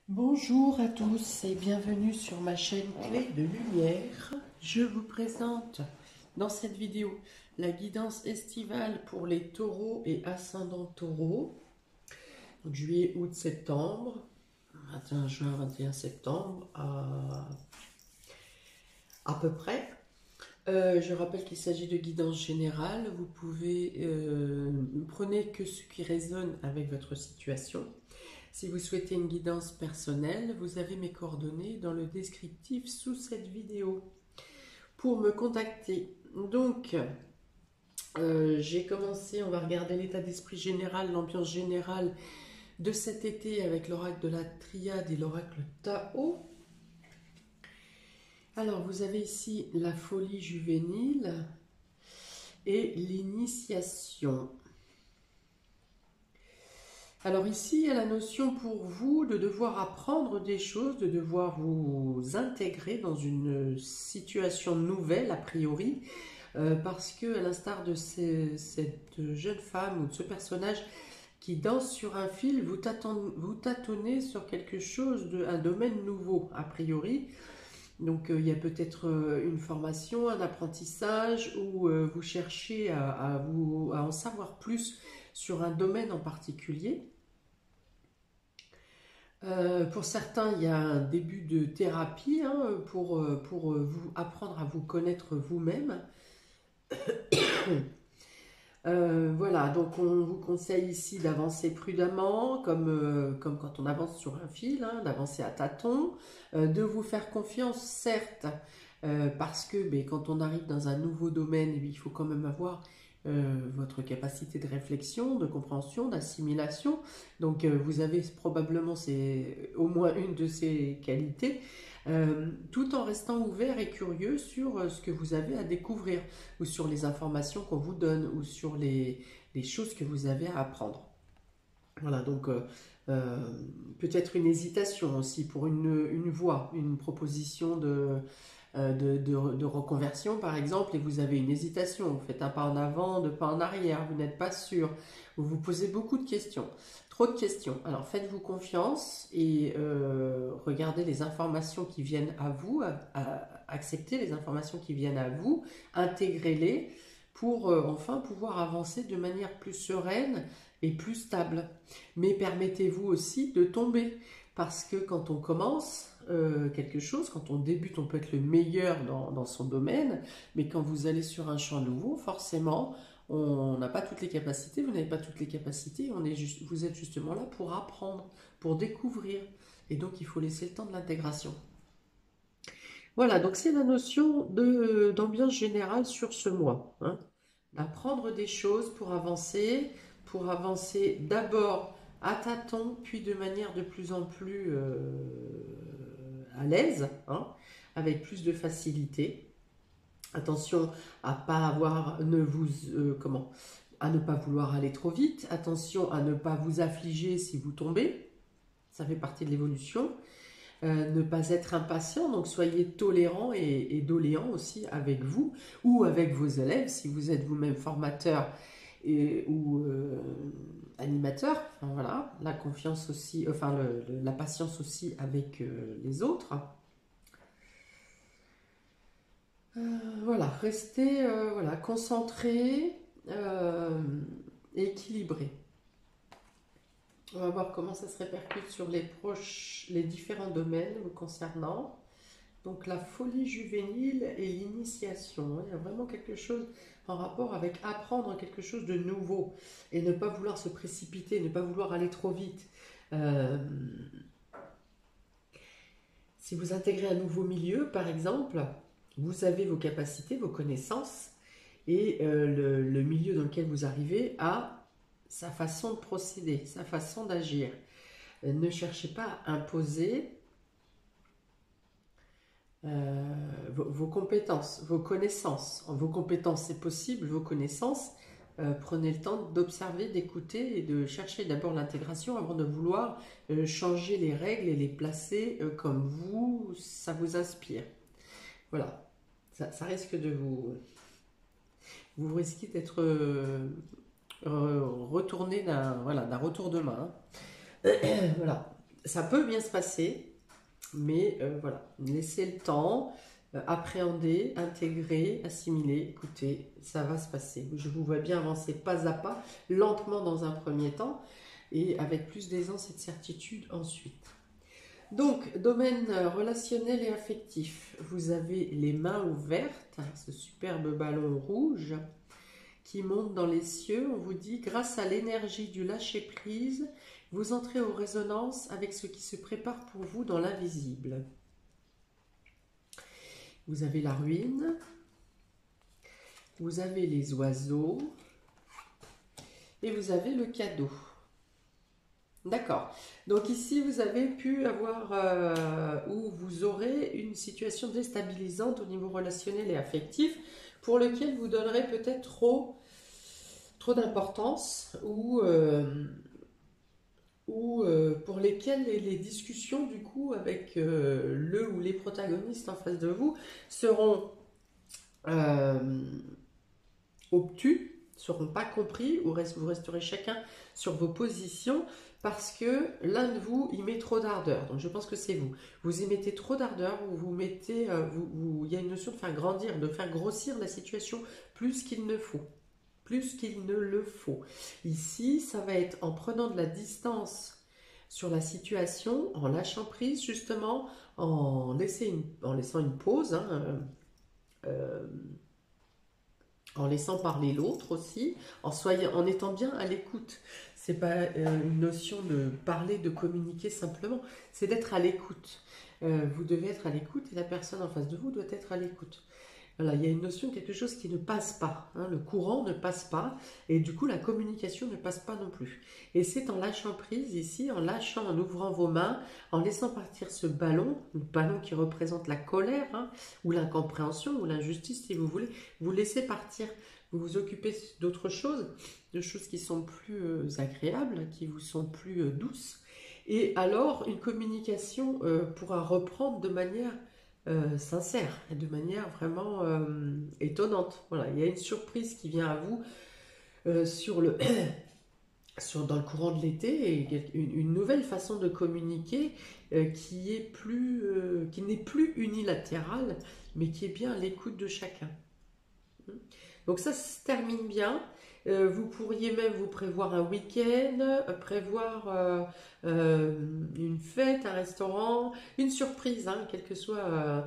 Bonjour à tous et bienvenue sur ma chaîne Clé de Lumière. Je vous présente dans cette vidéo la guidance estivale pour les taureaux et ascendants taureaux. Donc, juillet, août, septembre, 21 juin, 21 septembre à peu près. Je rappelle qu'il s'agit de guidance générale. Vous pouvez prenez que ce qui résonne avec votre situation. Si vous souhaitez une guidance personnelle, vous avez mes coordonnées dans le descriptif sous cette vidéo pour me contacter. Donc, j'ai commencé, on va regarder l'état d'esprit général, l'ambiance générale de cet été avec l'oracle de la Triade et l'oracle Tao. Alors, vous avez ici la folie juvénile et l'initiation. Alors ici, il y a la notion pour vous de devoir apprendre des choses, de devoir vous intégrer dans une situation nouvelle a priori, parce que à l'instar de cette jeune femme ou de ce personnage qui danse sur un fil, vous tâtonnez sur quelque chose, un domaine nouveau a priori. Donc il y a peut-être une formation, un apprentissage, ou vous cherchez à en savoir plus sur un domaine en particulier. Pour certains, il y a un début de thérapie pour vous apprendre à vous connaître vous-même. Voilà, donc on vous conseille ici d'avancer prudemment, comme quand on avance sur un fil, d'avancer à tâtons, de vous faire confiance, certes, parce que quand on arrive dans un nouveau domaine, il faut quand même avoir votre capacité de réflexion, de compréhension, d'assimilation. Donc vous avez probablement au moins une de ces qualités, tout en restant ouvert et curieux sur ce que vous avez à découvrir, ou sur les informations qu'on vous donne, ou sur les choses que vous avez à apprendre. Voilà, donc peut-être une hésitation aussi pour une voie, une proposition de reconversion par exemple, et vous avez une hésitation, vous faites un pas en avant, deux pas en arrière, vous n'êtes pas sûr, vous vous posez beaucoup de questions, trop de questions. Alors faites-vous confiance et regardez les informations qui viennent à vous, acceptez les informations qui viennent à vous, intégrez-les pour enfin pouvoir avancer de manière plus sereine et plus stable. Mais permettez-vous aussi de tomber, parce que quand on commence quelque chose, quand on débute, on peut être le meilleur dans son domaine, mais quand vous allez sur un champ nouveau, forcément, on n'a pas toutes les capacités, vous n'avez pas toutes les capacités, vous êtes justement là pour apprendre, pour découvrir, et donc il faut laisser le temps de l'intégration. Voilà, donc c'est la notion d'ambiance générale sur ce mois, d'apprendre des choses pour avancer d'abord à tâtons, puis de manière de plus en plus à l'aise, avec plus de facilité. Attention à à ne pas vouloir aller trop vite. Attention à ne pas vous affliger si vous tombez. Ça fait partie de l'évolution. Ne pas être impatient, donc soyez tolérant et doléant aussi avec vous ou avec vos élèves si vous êtes vous-même formateur ou animateur. Enfin, voilà, la confiance aussi, enfin la patience aussi avec les autres. Voilà, restez concentré, équilibré. On va voir comment ça se répercute sur les différents domaines vous concernant. Donc la folie juvénile et l'initiation. Il y a vraiment quelque chose en rapport avec apprendre quelque chose de nouveau et ne pas vouloir se précipiter, ne pas vouloir aller trop vite. Si vous intégrez un nouveau milieu, par exemple, vous avez vos capacités, vos connaissances, et le milieu dans lequel vous arrivez a sa façon de procéder, sa façon d'agir. Ne cherchez pas à imposer vos compétences, vos connaissances. Vos compétences, c'est possible, vos connaissances, prenez le temps d'observer, d'écouter et de chercher d'abord l'intégration avant de vouloir changer les règles et les placer comme ça vous inspire. Voilà, ça risque de vous risquez d'être retourné d'un retour de main. Voilà. Ça peut bien se passer, mais voilà, laissez le temps, appréhender, intégrer, assimiler, écoutez, ça va se passer. Je vous vois bien avancer pas à pas, lentement dans un premier temps, et avec plus d'aisance et de certitude ensuite. Donc, domaine relationnel et affectif, vous avez les mains ouvertes, ce superbe ballon rouge qui monte dans les cieux. On vous dit, grâce à l'énergie du lâcher-prise, vous entrez en résonance avec ce qui se prépare pour vous dans l'invisible. Vous avez la ruine, vous avez les oiseaux et vous avez le cadeau. D'accord. Donc ici, vous avez pu avoir, ou vous aurez une situation déstabilisante au niveau relationnel et affectif pour lequel vous donnerez peut-être trop d'importance ou pour lesquels les discussions du coup avec le ou les protagonistes en face de vous seront obtus, seront pas compris, ou vous resterez chacun sur vos positions parce que l'un de vous y met trop d'ardeur. Donc je pense que c'est vous. Vous y mettez trop d'ardeur, vous mettez, il y a une notion de faire grandir, de faire grossir la situation plus qu'il ne faut. Plus qu'il ne le faut. Ici, ça va être en prenant de la distance sur la situation, en lâchant prise justement, en laissant une pause, hein, en laissant parler l'autre aussi, en étant bien à l'écoute. C'est pas une notion de parler, de communiquer simplement, c'est d'être à l'écoute. Vous devez être à l'écoute et la personne en face de vous doit être à l'écoute. Voilà, il y a une notion de quelque chose qui ne passe pas, hein, le courant ne passe pas, et du coup la communication ne passe pas non plus. Et c'est en lâchant prise ici, en ouvrant vos mains, en laissant partir ce ballon, le ballon qui représente la colère, hein, ou l'incompréhension, ou l'injustice si vous voulez, vous laissez partir, vous vous occupez d'autres choses, de choses qui sont plus agréables, qui vous sont plus douces, et alors une communication pourra reprendre de manière sincère, de manière vraiment étonnante. Voilà, il y a une surprise qui vient à vous dans le courant de l'été, et une nouvelle façon de communiquer qui n'est plus unilatérale, mais qui est bien à l'écoute de chacun. Donc ça se termine bien. Vous pourriez même vous prévoir un week-end, prévoir une fête, un restaurant, une surprise, hein, quel que soit,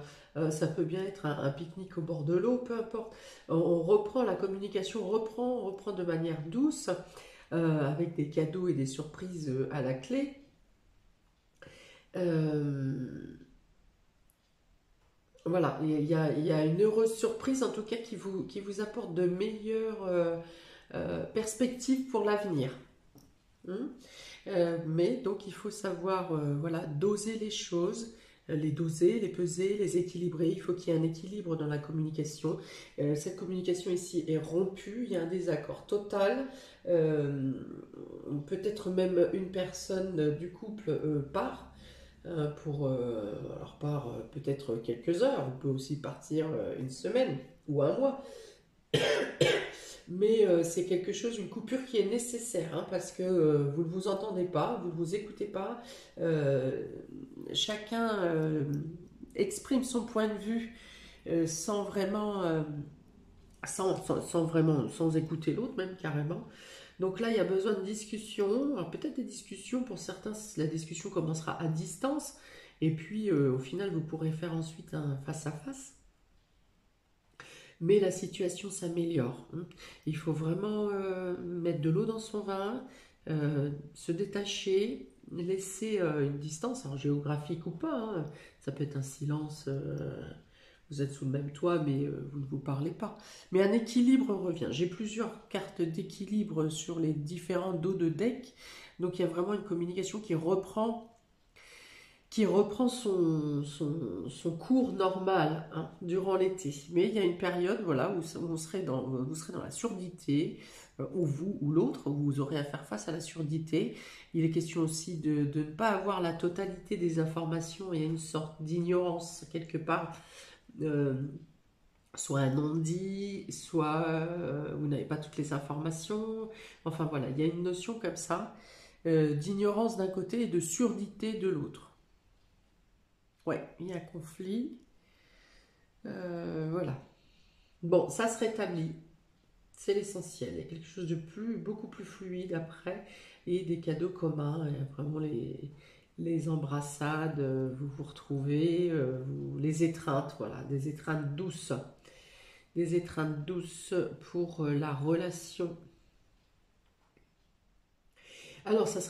ça peut bien être un pique-nique au bord de l'eau, peu importe. On reprend la communication, on reprend de manière douce, avec des cadeaux et des surprises à la clé. Voilà, il y a une heureuse surprise en tout cas qui vous apporte de meilleures perspectives pour l'avenir. Mais donc il faut savoir voilà, doser les choses, les doser, les peser, les équilibrer. Il faut qu'il y ait un équilibre dans la communication. Cette communication ici est rompue, il y a un désaccord total. Peut-être même une personne du couple part. Alors part peut-être quelques heures, on peut aussi partir une semaine ou un mois, mais c'est quelque chose, une coupure qui est nécessaire, hein, parce que vous ne vous entendez pas, vous ne vous écoutez pas, chacun exprime son point de vue sans vraiment, sans écouter l'autre même carrément. Donc là, il y a besoin de discussion. Alors peut-être des discussions, pour certains, la discussion commencera à distance. Et puis, au final, vous pourrez faire ensuite un face-à-face. Mais la situation s'améliore. Hein. Il faut vraiment mettre de l'eau dans son vin, se détacher, laisser une distance, alors géographique ou pas. Hein. Ça peut être un silence... vous êtes sous le même toit, mais vous ne vous parlez pas. Mais un équilibre revient. J'ai plusieurs cartes d'équilibre sur les différents dos de deck. Donc il y a vraiment une communication qui reprend son cours normal, hein, durant l'été. Mais il y a une période, voilà, où vous serez dans la surdité, ou vous ou l'autre, où vous aurez à faire face à la surdité. Il est question aussi de ne pas avoir la totalité des informations. Il y a une sorte d'ignorance quelque part. Soit un non-dit, soit vous n'avez pas toutes les informations. Enfin voilà, il y a une notion comme ça d'ignorance d'un côté et de surdité de l'autre. Ouais, il y a un conflit. Voilà. Bon, ça se rétablit. C'est l'essentiel. Il y a quelque chose de beaucoup plus fluide après et des cadeaux communs. Et vraiment les embrassades, vous vous retrouvez, les étreintes, voilà, des étreintes douces. Des étreintes douces pour la relation. Alors, ça se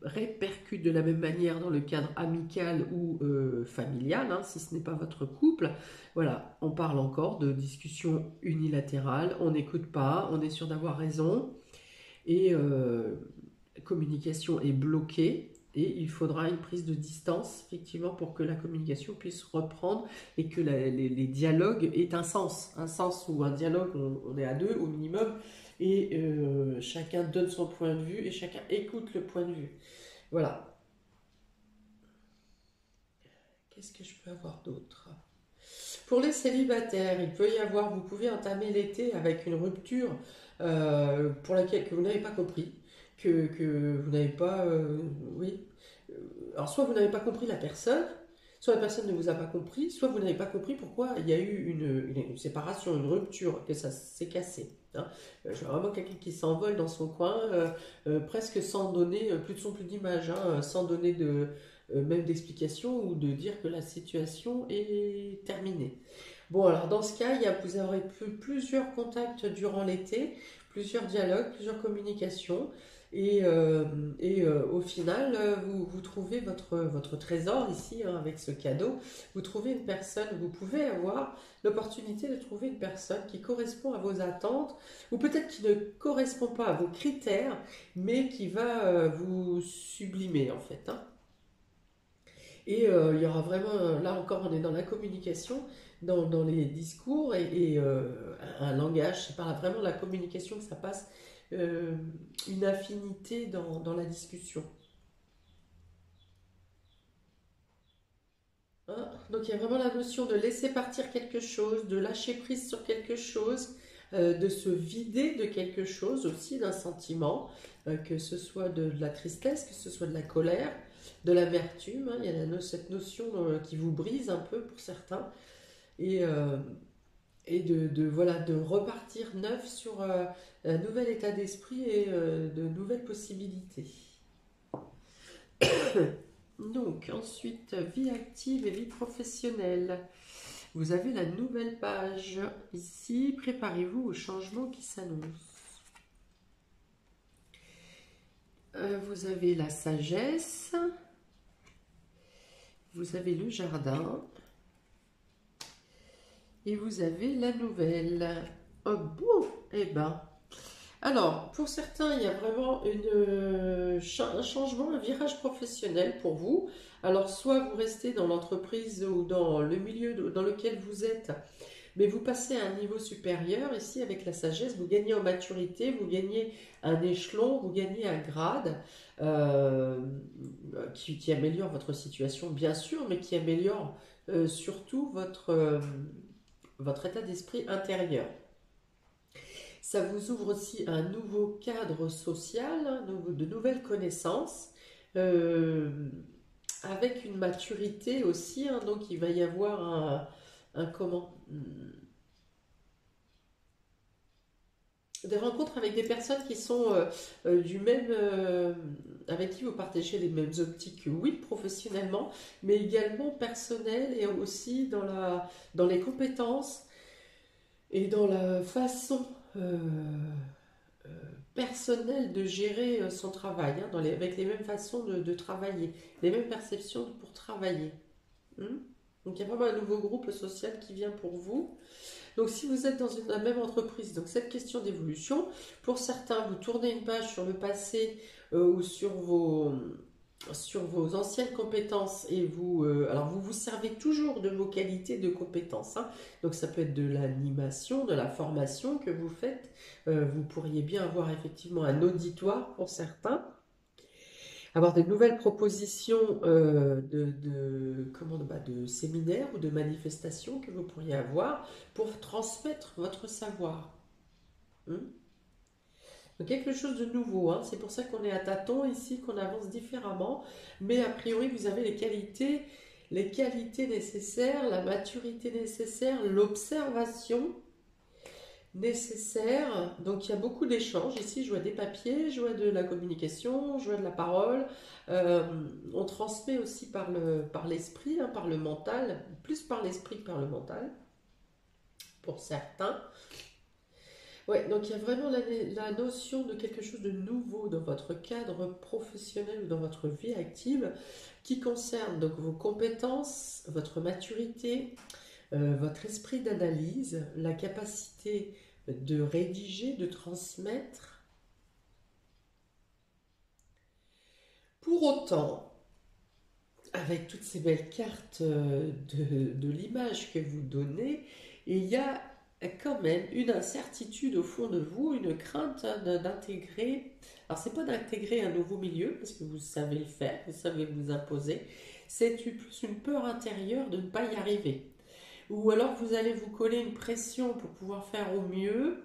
répercute de la même manière dans le cadre amical ou familial, hein, si ce n'est pas votre couple. Voilà, on parle encore de discussion unilatérale, on n'écoute pas, on est sûr d'avoir raison, et la communication est bloquée, et il faudra une prise de distance, effectivement, pour que la communication puisse reprendre et que les dialogues aient un sens où un dialogue, on est à deux au minimum, et chacun donne son point de vue et chacun écoute le point de vue. Voilà. Qu'est-ce que je peux avoir d'autre? Pour les célibataires, il peut y avoir, vous pouvez entamer l'été avec une rupture pour laquelle que vous n'avez pas compris, que vous n'avez pas, oui. Alors soit vous n'avez pas compris la personne, soit la personne ne vous a pas compris, soit vous n'avez pas compris pourquoi il y a eu une séparation, une rupture, que ça s'est cassé. Hein. Je vois vraiment quelqu'un qui s'envole dans son coin, presque sans donner, plus de son, plus d'image, hein, sans donner même d'explication ou de dire que la situation est terminée. Bon, alors dans ce cas, vous aurez plusieurs contacts durant l'été, plusieurs dialogues, plusieurs communications. Et au final, vous trouvez votre trésor ici, hein, avec ce cadeau. Vous trouvez une personne, vous pouvez avoir l'opportunité de trouver une personne qui correspond à vos attentes, ou peut-être qui ne correspond pas à vos critères, mais qui va vous sublimer en fait. Hein. Et il y aura vraiment, là encore, on est dans la communication, dans les discours et un langage, c'est par vraiment la communication que ça passe euh, une affinité dans la discussion. Hein. Donc il y a vraiment la notion de laisser partir quelque chose, de lâcher prise sur quelque chose, de se vider de quelque chose aussi, d'un sentiment, que ce soit de la tristesse, que ce soit de la colère, de l'amertume. Hein. Il y a cette notion qui vous brise un peu pour certains. Et, euh, et voilà, de repartir neuf sur un nouvel état d'esprit et de nouvelles possibilités. Donc, ensuite, vie active et vie professionnelle. Vous avez la nouvelle page ici. Préparez-vous au changement qui s'annonce. Vous avez la sagesse. Vous avez le jardin. Et vous avez la nouvelle. Oh bon, eh ben. Alors, pour certains, il y a vraiment un changement, un virage professionnel pour vous. Alors, soit vous restez dans l'entreprise ou dans le milieu dans lequel vous êtes, mais vous passez à un niveau supérieur. Ici, avec la sagesse, vous gagnez en maturité, vous gagnez un échelon, vous gagnez un grade euh, qui améliore votre situation, bien sûr, mais qui améliore surtout votre état d'esprit intérieur. Ça vous ouvre aussi un nouveau cadre social, hein, de nouvelles connaissances, euh, avec une maturité aussi. Hein, donc il va y avoir des rencontres avec des personnes qui sont du même, avec qui vous partagez les mêmes optiques, oui, professionnellement, mais également personnelles et aussi dans les compétences et dans la façon euh, personnelle de gérer son travail, hein, avec les mêmes façons de travailler, les mêmes perceptions pour travailler. Hmm. Donc il y a vraiment un nouveau groupe social qui vient pour vous. Donc si vous êtes dans la même entreprise, donc cette question d'évolution, pour certains, vous tournez une page sur le passé ou sur vos anciennes compétences et alors vous vous servez toujours de vos qualités de compétences. Hein. Donc ça peut être de l'animation, de la formation que vous faites. Vous pourriez bien avoir effectivement un auditoire pour certains, avoir de nouvelles propositions de séminaires ou de manifestations que vous pourriez avoir pour transmettre votre savoir. Hmm. Donc quelque chose de nouveau, hein. C'est pour ça qu'on est à tâtons ici, qu'on avance différemment. Mais a priori, vous avez les qualités nécessaires, la maturité nécessaire, l'observation nécessaire. Donc il y a beaucoup d'échanges. Ici, je vois des papiers, je vois de la communication, je vois de la parole. Euh, on transmet aussi par l'esprit, hein, par le mental, plus par l'esprit que par le mental, pour certains. Ouais, donc il y a vraiment la notion de quelque chose de nouveau dans votre cadre professionnel ou dans votre vie active qui concerne donc vos compétences, votre maturité, votre esprit d'analyse, la capacité de rédiger, de transmettre. Pour autant, avec toutes ces belles cartes de l'image que vous donnez, il y a quand même une incertitude au fond de vous, une crainte d'intégrer. Alors, c'est pas d'intégrer un nouveau milieu, parce que vous savez le faire, vous savez vous imposer. C'est plus une peur intérieure de ne pas y arriver. Ou alors vous allez vous coller une pression pour pouvoir faire au mieux,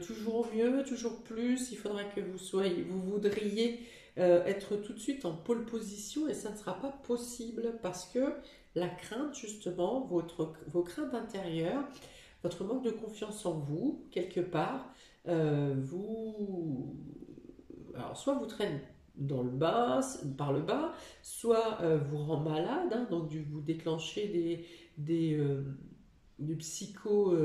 toujours mieux, toujours plus. Il faudra que vous voudriez être tout de suite en pole position et ça ne sera pas possible parce que la crainte, justement, vos craintes intérieures, votre manque de confiance en vous, quelque part, vous, alors soit vous traîne dans le bas, par le bas, soit vous rend malade, hein, donc vous déclenchez des, euh, du psycho.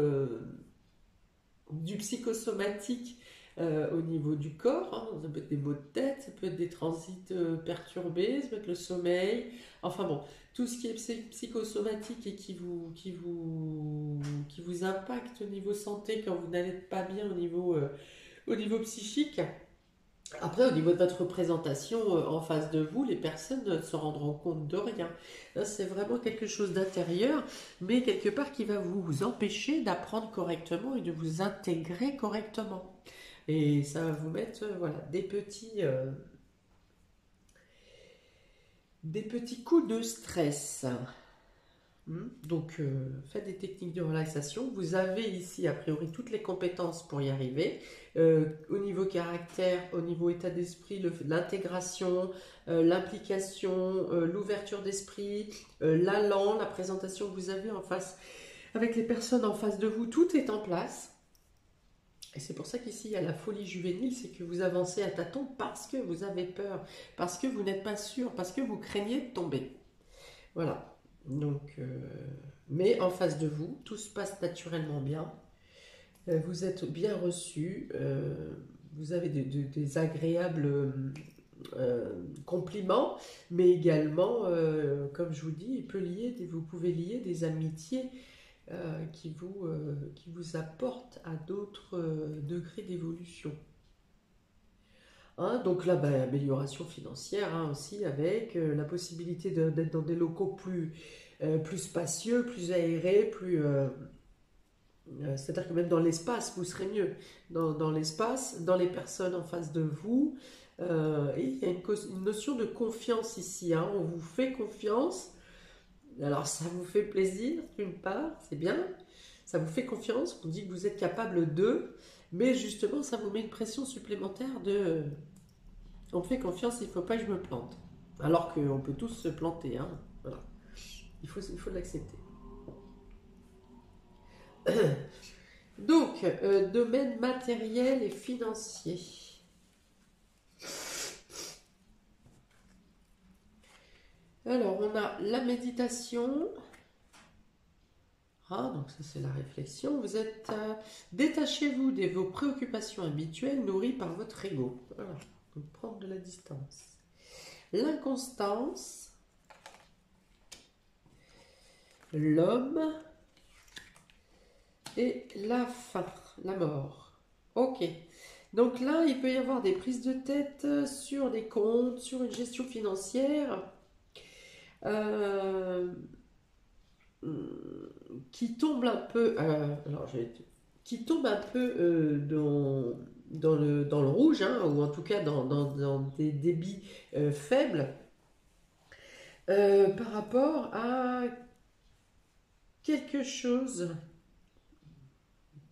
Du psychosomatique au niveau du corps, hein. Ça peut être des maux de tête, ça peut être des transits perturbés, ça peut être le sommeil, enfin bon, tout ce qui est psychosomatique et qui vous impacte au niveau santé quand vous n'allez pas bien au niveau psychique. Après, au niveau de votre représentation en face de vous, les personnes ne se rendront compte de rien. Là, c'est vraiment quelque chose d'intérieur, mais quelque part qui va vous empêcher d'apprendre correctement et de vous intégrer correctement. Et ça va vous mettre voilà, des petits coups de stress. Donc, faites des techniques de relaxation. Vous avez ici, a priori, toutes les compétences pour y arriver. Au niveau caractère, au niveau état d'esprit, l'intégration, l'implication, l'ouverture d'esprit, l'allant, la présentation que vous avez en face, avec les personnes en face de vous, tout est en place. Et c'est pour ça qu'ici, il y a la folie juvénile, c'est que vous avancez à tâtons parce que vous avez peur, parce que vous n'êtes pas sûr, parce que vous craignez de tomber. Voilà. Donc, mais en face de vous, tout se passe naturellement bien. Vous êtes bien reçu. Vous avez des agréables compliments, mais également, comme je vous dis, vous pouvez lier des amitiés qui vous apportent à d'autres degrés d'évolution. Hein, donc là, bah, amélioration financière hein, aussi avec la possibilité d'être dans des locaux plus spacieux, plus aérés, c'est-à-dire que même dans l'espace, vous serez mieux. Dans l'espace, dans les personnes en face de vous. Et il y a une notion de confiance ici. Hein, on vous fait confiance. Alors ça vous fait plaisir, d'une part, c'est bien. Ça vous fait confiance, on dit que vous êtes capable de. Mais justement, ça vous met une pression supplémentaire de on me fait confiance, il ne faut pas que je me plante. Alors qu'on peut tous se planter. Hein. Voilà. Il faut l'accepter. Donc, domaine matériel et financier. Alors, on a la méditation. Ah, donc ça c'est la réflexion. Vous êtes détachez-vous de vos préoccupations habituelles nourries par votre ego. Voilà. Donc, prendre de la distance. L'inconstance, l'homme et la fin, la mort. Ok. Donc là, il peut y avoir des prises de tête sur les comptes, sur une gestion financière euh, qui tombe un peu, qui tombe un peu dans le rouge, hein, ou en tout cas dans des débits faibles par rapport à quelque chose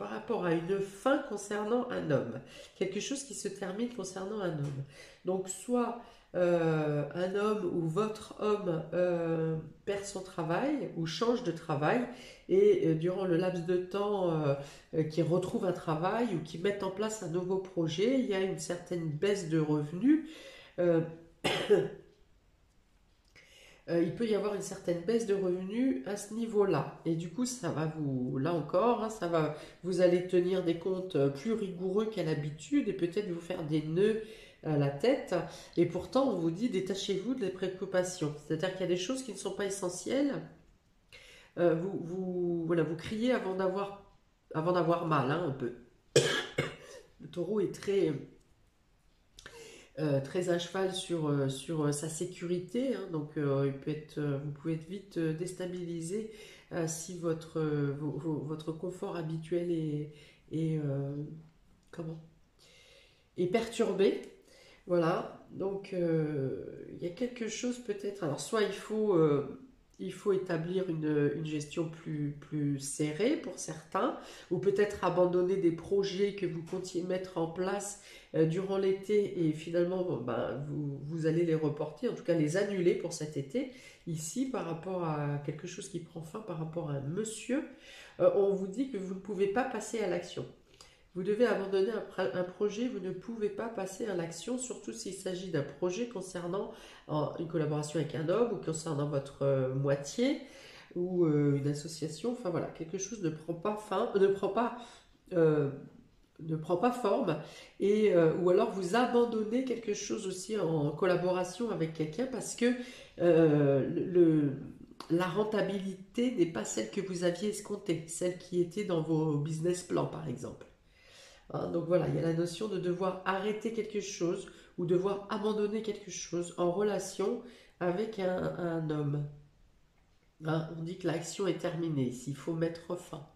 par rapport à une fin concernant un homme. Quelque chose qui se termine concernant un homme. Donc, soit un homme ou votre homme perd son travail ou change de travail et durant le laps de temps qu'il retrouve un travail ou qu'il mette en place un nouveau projet, il y a une certaine baisse de revenus. Euh, il peut y avoir une certaine baisse de revenus à ce niveau-là. Et du coup, ça va vous, là encore, hein, vous allez tenir des comptes plus rigoureux qu'à l'habitude et peut-être vous faire des nœuds à la tête. Et pourtant, on vous dit détachez-vous des préoccupations. C'est-à-dire qu'il y a des choses qui ne sont pas essentielles. Voilà, vous criez avant d'avoir mal, hein, un peu. Le taureau est très à cheval sur sa sécurité, hein, donc vous pouvez être vite déstabilisé si votre confort habituel est, comment, est perturbé. Voilà, donc il y a quelque chose peut-être. Alors, soit il faut établir une gestion plus serrée pour certains, ou peut-être abandonner des projets que vous comptiez mettre en place durant l'été et finalement bon, ben, vous allez les reporter, en tout cas les annuler pour cet été. Ici, par rapport à quelque chose qui prend fin, par rapport à un monsieur, on vous dit que vous ne pouvez pas passer à l'action. Vous devez abandonner un projet, vous ne pouvez pas passer à l'action, surtout s'il s'agit d'un projet concernant une collaboration avec un homme ou concernant votre moitié ou une association. Enfin voilà, quelque chose ne prend pas fin, euh, ne prend pas forme ou alors vous abandonnez quelque chose aussi en collaboration avec quelqu'un parce que la rentabilité n'est pas celle que vous aviez escomptée, celle qui était dans vos business plans par exemple. Hein, donc voilà, il y a la notion de devoir arrêter quelque chose ou devoir abandonner quelque chose en relation avec un homme. Hein, on dit que l'action est terminée, s'il faut mettre fin.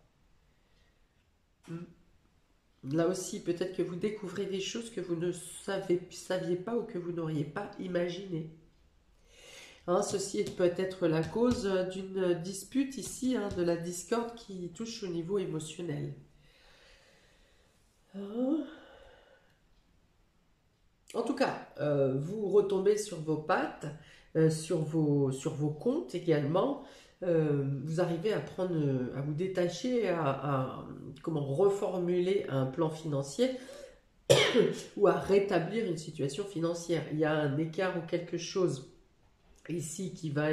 Là aussi, peut-être que vous découvrez des choses que vous ne saviez pas ou que vous n'auriez pas imaginé. Hein, ceci peut être la cause d'une dispute ici, hein, de la discorde qui touche au niveau émotionnel. En tout cas, vous retombez sur vos pattes, sur vos comptes également. Vous arrivez à vous détacher, comment reformuler un plan financier ou à rétablir une situation financière. Il y a un écart ou quelque chose ici qui va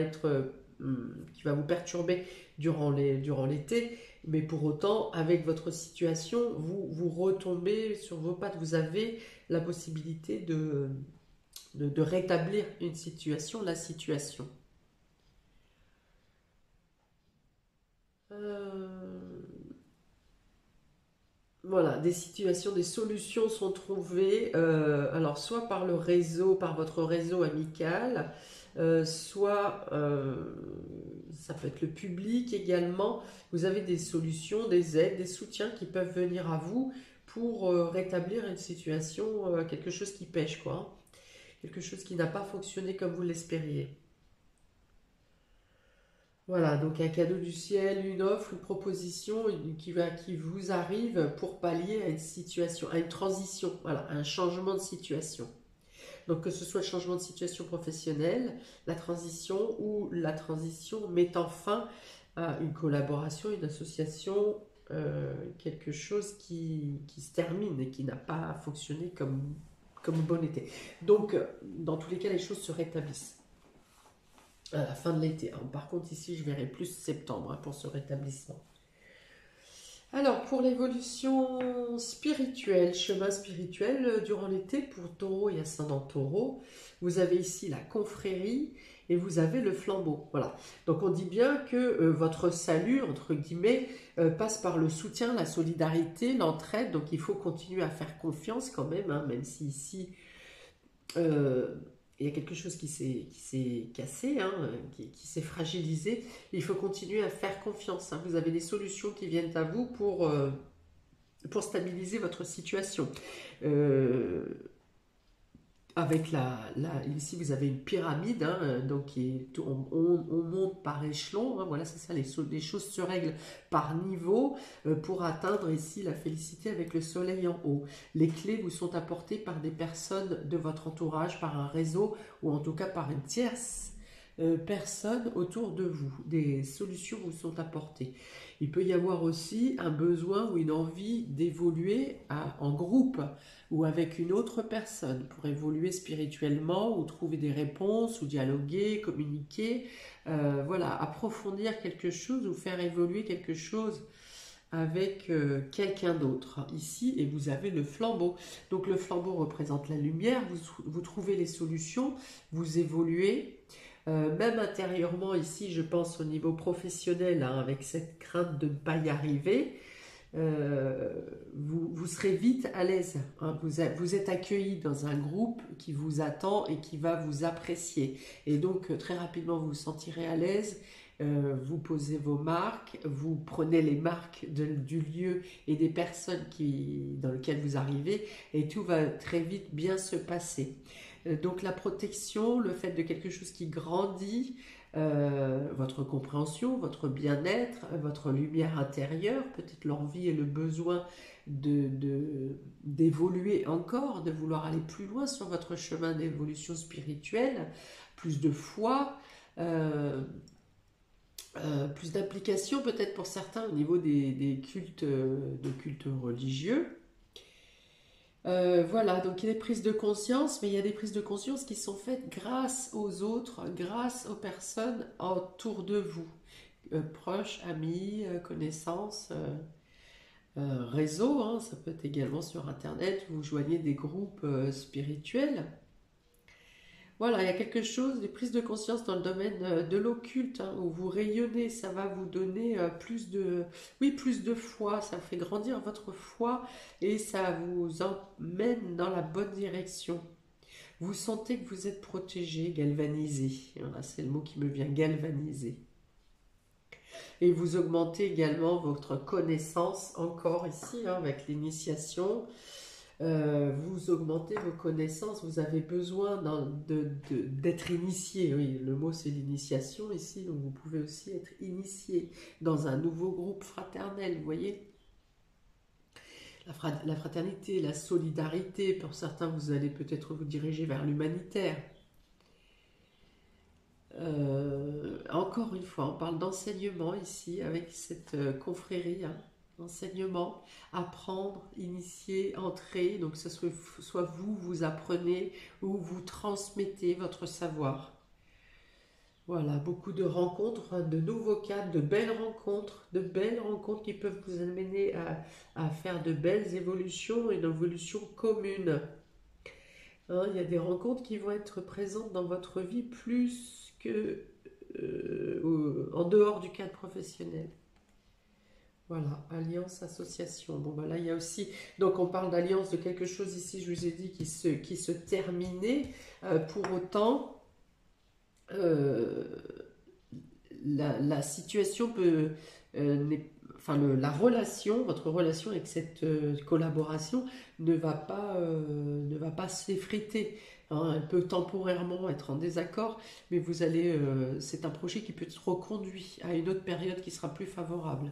vous perturber durant l'été, mais pour autant, avec votre situation, vous retombez sur vos pattes. Vous avez la possibilité de rétablir la situation. Voilà, des situations, des solutions sont trouvées, alors soit par le réseau, par votre réseau amical, soit ça peut être le public également. Vous avez des solutions, des aides, des soutiens qui peuvent venir à vous pour rétablir une situation, quelque chose qui pêche, quoi. Hein. Quelque chose qui n'a pas fonctionné comme vous l'espériez. Voilà, donc un cadeau du ciel, une offre, une proposition qui vous arrive pour pallier à une situation, à une transition, voilà, à un changement de situation. Donc que ce soit le changement de situation professionnelle, la transition ou la transition mettant fin à une collaboration, une association, quelque chose qui se termine et qui n'a pas fonctionné comme bon était. Donc dans tous les cas, les choses se rétablissent à la fin de l'été. Par contre, ici, je verrai plus septembre hein, pour ce rétablissement. Alors, pour l'évolution spirituelle, chemin spirituel, durant l'été, pour Taureau et ascendant Taureau, vous avez ici la confrérie et vous avez le flambeau. Voilà. Donc, on dit bien que votre salut, entre guillemets, passe par le soutien, la solidarité, l'entraide. Donc, il faut continuer à faire confiance quand même, hein, même si ici... il y a quelque chose qui s'est cassé, hein, qui s'est fragilisé. Il faut continuer à faire confiance. Hein. Vous avez des solutions qui viennent à vous pour stabiliser votre situation. avec ici vous avez une pyramide, hein, donc on monte par échelon, hein, voilà, c'est ça, les choses se règlent par niveau pour atteindre ici la félicité avec le soleil en haut. Les clés vous sont apportées par des personnes de votre entourage, par un réseau ou en tout cas par une tierce personne autour de vous. Des solutions vous sont apportées. Il peut y avoir aussi un besoin ou une envie d'évoluer en groupe ou avec une autre personne pour évoluer spirituellement ou trouver des réponses ou dialoguer, communiquer, voilà, approfondir quelque chose ou faire évoluer quelque chose avec quelqu'un d'autre ici. Et vous avez le flambeau. Donc le flambeau représente la lumière, vous trouvez les solutions, vous évoluez. Même intérieurement ici, je pense au niveau professionnel, hein, avec cette crainte de ne pas y arriver, vous serez vite à l'aise, hein. Vous êtes accueilli dans un groupe qui vous attend et qui va vous apprécier. Et donc très rapidement vous vous sentirez à l'aise, vous posez vos marques, vous prenez les marques du lieu et des personnes dans lesquelles vous arrivez et tout va très vite bien se passer. Donc la protection, le fait de quelque chose qui grandit, votre compréhension, votre bien-être, votre lumière intérieure, peut-être l'envie et le besoin d'évoluer encore, de vouloir aller plus loin sur votre chemin d'évolution spirituelle, plus de foi, plus d'implication peut-être pour certains au niveau des cultes, de cultes religieux. Voilà, donc il y a des prises de conscience, mais il y a des prises de conscience qui sont faites grâce aux autres, grâce aux personnes autour de vous, proches, amis, connaissances, réseaux, hein, ça peut être également sur Internet, vous joignez des groupes spirituels. Voilà, il y a quelque chose, des prises de conscience dans le domaine de l'occulte, hein, où vous rayonnez, ça va vous donner plus de foi, ça fait grandir votre foi et ça vous emmène dans la bonne direction. Vous sentez que vous êtes protégé, galvanisé, voilà, c'est le mot qui me vient, galvanisé. Et vous augmentez également votre connaissance encore ici, hein, avec l'initiation. Vous augmentez vos connaissances, vous avez besoin d'être initié, oui, le mot c'est l'initiation ici, donc vous pouvez aussi être initié dans un nouveau groupe fraternel, vous voyez. La fraternité, la solidarité, pour certains vous allez peut-être vous diriger vers l'humanitaire. Encore une fois, on parle d'enseignement ici avec cette confrérie, hein. Enseignement, apprendre, initier, entrer, donc que ce soit vous apprenez ou vous transmettez votre savoir. Voilà, beaucoup de rencontres, hein, de nouveaux cadres, de belles rencontres qui peuvent vous amener à faire de belles évolutions, une évolution commune. Hein, il y a des rencontres qui vont être présentes dans votre vie plus que en dehors du cadre professionnel. Voilà, alliance, association. Bon, ben là, il y a aussi... Donc, on parle d'alliance, de quelque chose ici, je vous ai dit, qui se terminait. Pour autant, la situation peut... la relation, votre relation avec cette collaboration ne va pas s'effriter. Hein, elle peut temporairement être en désaccord, mais vous allez... c'est un projet qui peut être reconduit à une autre période qui sera plus favorable.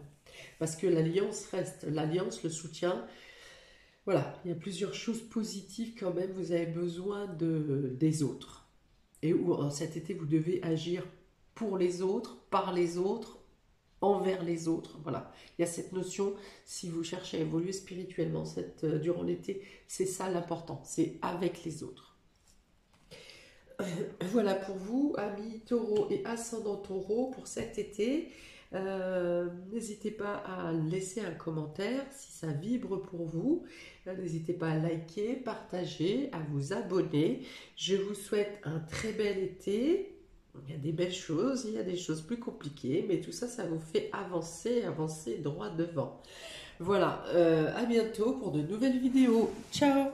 Parce que l'alliance reste, l'alliance, le soutien, voilà, il y a plusieurs choses positives quand même, vous avez besoin des autres. Et cet été, vous devez agir pour les autres, par les autres, envers les autres, voilà. Il y a cette notion, si vous cherchez à évoluer spirituellement durant l'été, c'est ça l'important, c'est avec les autres. Voilà pour vous, amis taureaux et ascendant taureau, pour cet été. N'hésitez pas à laisser un commentaire si ça vibre pour vous. N'hésitez pas à liker, partager, à vous abonner. Je vous souhaite un très bel été. Il y a des belles choses, il y a des choses plus compliquées, mais tout ça, ça vous fait avancer droit devant. Voilà, à bientôt pour de nouvelles vidéos. Ciao!